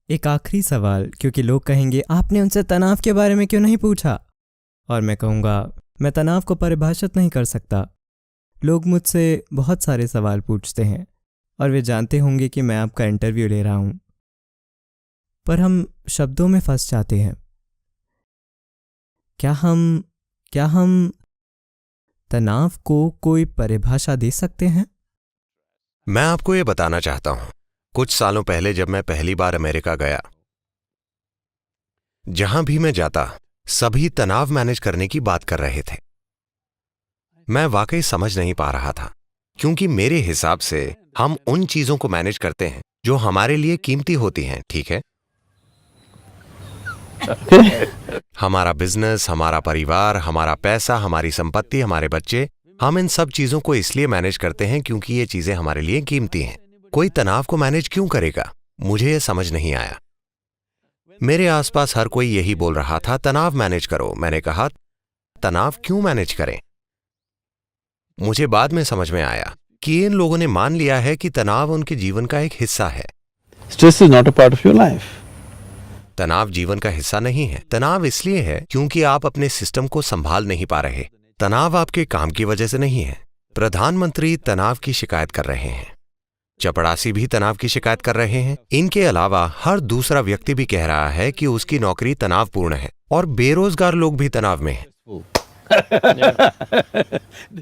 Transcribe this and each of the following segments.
एक आखिरी सवाल, क्योंकि लोग कहेंगे आपने उनसे तनाव के बारे में क्यों नहीं पूछा, और मैं कहूँगा मैं तनाव को परिभाषित नहीं कर सकता। लोग मुझसे बहुत सारे सवाल पूछते हैं और वे जानते होंगे कि मैं आपका इंटरव्यू ले रहा हूँ, पर हम शब्दों में फंस जाते हैं। क्या हम तनाव को कोई परिभाषा दे सकते हैं? मैं आपको ये बताना चाहता हूं, कुछ सालों पहले जब मैं पहली बार अमेरिका गया, जहां भी मैं जाता सभी तनाव मैनेज करने की बात कर रहे थे। मैं वाकई समझ नहीं पा रहा था, क्योंकि मेरे हिसाब से हम उन चीजों को मैनेज करते हैं जो हमारे लिए कीमती होती हैं, ठीक है? हमारा बिजनेस, हमारा परिवार, हमारा पैसा, हमारी संपत्ति, हमारे बच्चे, हम इन सब चीजों को इसलिए मैनेज करते हैं क्योंकि ये चीजें हमारे लिए कीमती हैं। कोई तनाव को मैनेज क्यों करेगा? मुझे ये समझ नहीं आया। मेरे आसपास हर कोई यही बोल रहा था, तनाव मैनेज करो। मैंने कहा, तनाव क्यों मैनेज करें? मुझे बाद में समझ में आया कि इन लोगों ने मान लिया है कि तनाव उनके जीवन का एक हिस्सा है। Stress is not a part of your life. तनाव जीवन का हिस्सा नहीं है। तनाव इसलिए है क्योंकि आप अपने सिस्टम को संभाल नहीं पा रहे। तनाव आपके काम की वजह से नहीं है। प्रधानमंत्री तनाव की शिकायत कर रहे हैं, चपड़ासी भी तनाव की शिकायत कर रहे हैं। इनके अलावा हर दूसरा व्यक्ति भी कह रहा है कि उसकी नौकरी तनावपूर्ण है, और बेरोजगार लोग भी तनाव में हैं।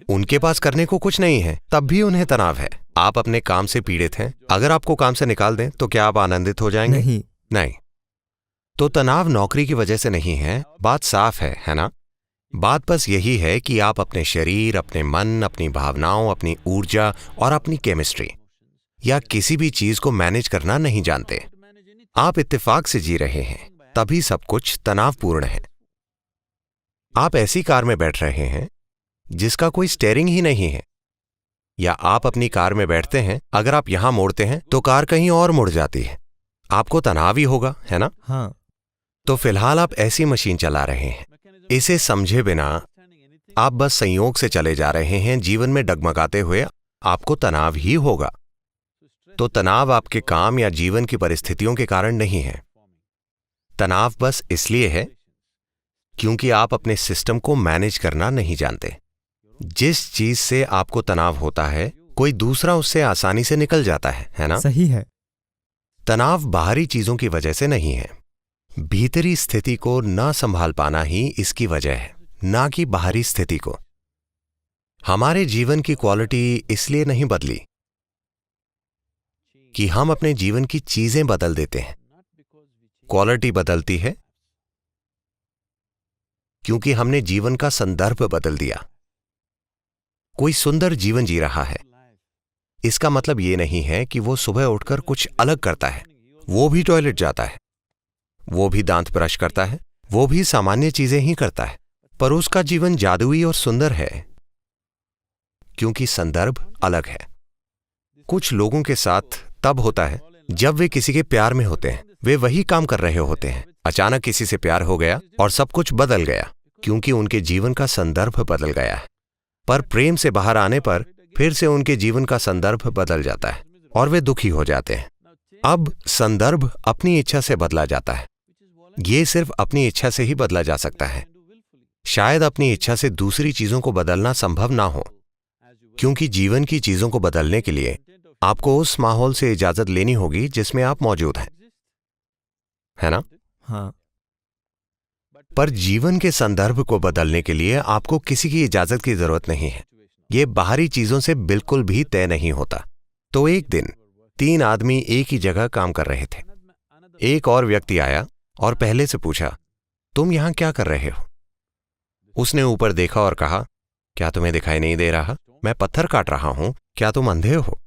उनके पास करने को कुछ नहीं है, तब भी उन्हें तनाव है। आप अपने काम से पीड़ित हैं। अगर आपको काम से निकाल दें तो क्या आप आनंदित हो जाएंगे? नहीं। तो तनाव नौकरी की वजह से नहीं है। बात साफ है ना? बात बस यही है कि आप अपने शरीर, अपने मन, अपनी भावनाओं, अपनी ऊर्जा और अपनी केमिस्ट्री या किसी भी चीज को मैनेज करना नहीं जानते। आप इत्तेफाक से जी रहे हैं, तभी सब कुछ तनावपूर्ण है। आप ऐसी कार में बैठ रहे हैं जिसका कोई स्टीयरिंग ही नहीं है, या आप अपनी कार में बैठते हैं, अगर आप यहां मोड़ते हैं तो कार कहीं और मुड़ जाती है। आपको तनाव ही होगा, है ना? हाँ। तो फिलहाल आप ऐसी मशीन चला रहे हैं। इसे समझे बिना आप बस संयोग से चले जा रहे हैं जीवन में डगमगाते हुए। आपको तनाव ही होगा। तो तनाव आपके काम या जीवन की परिस्थितियों के कारण नहीं है। तनाव बस इसलिए है क्योंकि आप अपने सिस्टम को मैनेज करना नहीं जानते। जिस चीज से आपको तनाव होता है, कोई दूसरा उससे आसानी से निकल जाता है ना? सही है। तनाव बाहरी चीजों की वजह से नहीं है। भीतरी स्थिति को न संभाल पाना ही इसकी वजह है, ना कि बाहरी स्थिति को। हमारे जीवन की क्वालिटी इसलिए नहीं बदली कि हम अपने जीवन की चीजें बदल देते हैं। क्वालिटी बदलती है क्योंकि हमने जीवन का संदर्भ बदल दिया। कोई सुंदर जीवन जी रहा है, इसका मतलब यह नहीं है कि वो सुबह उठकर कुछ अलग करता है। वो भी टॉयलेट जाता है, वो भी दांत ब्रश करता है, वो भी सामान्य चीजें ही करता है, पर उसका जीवन जादुई और सुंदर है क्योंकि संदर्भ अलग है। कुछ लोगों के साथ तब होता है जब वे किसी के प्यार में होते हैं। वे वही काम कर रहे होते हैं, अचानक किसी से प्यार हो गया और सब कुछ बदल गया क्योंकि उनके जीवन का संदर्भ बदल गया है। पर प्रेम से बाहर आने पर फिर से उनके जीवन का संदर्भ बदल जाता है और वे दुखी हो जाते हैं। अब संदर्भ अपनी इच्छा से बदला जाता है। ये सिर्फ अपनी इच्छा से ही बदला जा सकता है। शायद अपनी इच्छा से दूसरी चीजों को बदलना संभव ना हो, क्योंकि जीवन की चीजों को बदलने के लिए आपको उस माहौल से इजाजत लेनी होगी जिसमें आप मौजूद हैं, है ना? हाँ। पर जीवन के संदर्भ को बदलने के लिए आपको किसी की इजाजत की जरूरत नहीं है। यह बाहरी चीजों से बिल्कुल भी तय नहीं होता। तो एक दिन 3 आदमी एक ही जगह काम कर रहे थे। एक और व्यक्ति आया और पहले से पूछा, तुम यहां क्या कर रहे हो? उसने ऊपर देखा और कहा, क्या तुम्हें दिखाई नहीं दे रहा? मैं पत्थर काट रहा हूं, क्या तुम अंधे हो?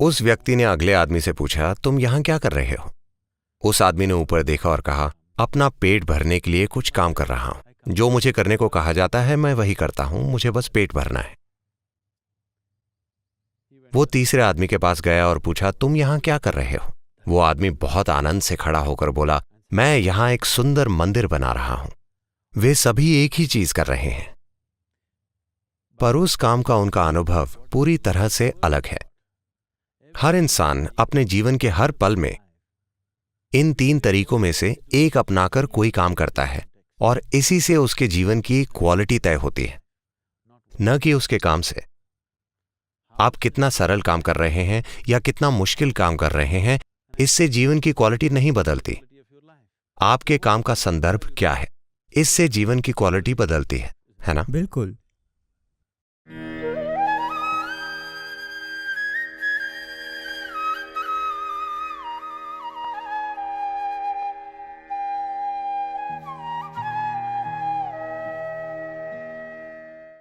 उस व्यक्ति ने अगले आदमी से पूछा, तुम यहां क्या कर रहे हो? उस आदमी ने ऊपर देखा और कहा, अपना पेट भरने के लिए कुछ काम कर रहा हूं। जो मुझे करने को कहा जाता है मैं वही करता हूं, मुझे बस पेट भरना है। वो तीसरे आदमी के पास गया और पूछा, तुम यहां क्या कर रहे हो? वो आदमी बहुत आनंद से खड़ा होकर बोला, मैं यहां एक सुंदर मंदिर बना रहा हूं। वे सभी एक ही चीज कर रहे हैं, पर उस काम का उनका अनुभव पूरी तरह से अलग है। हर इंसान अपने जीवन के हर पल में इन 3 तरीकों में से एक अपनाकर कोई काम करता है और इसी से उसके जीवन की क्वालिटी तय होती है, न कि उसके काम से। आप कितना सरल काम कर रहे हैं या कितना मुश्किल काम कर रहे हैं, इससे जीवन की क्वालिटी नहीं बदलती। आपके काम का संदर्भ क्या है, इससे जीवन की क्वालिटी बदलती है ना? बिल्कुल।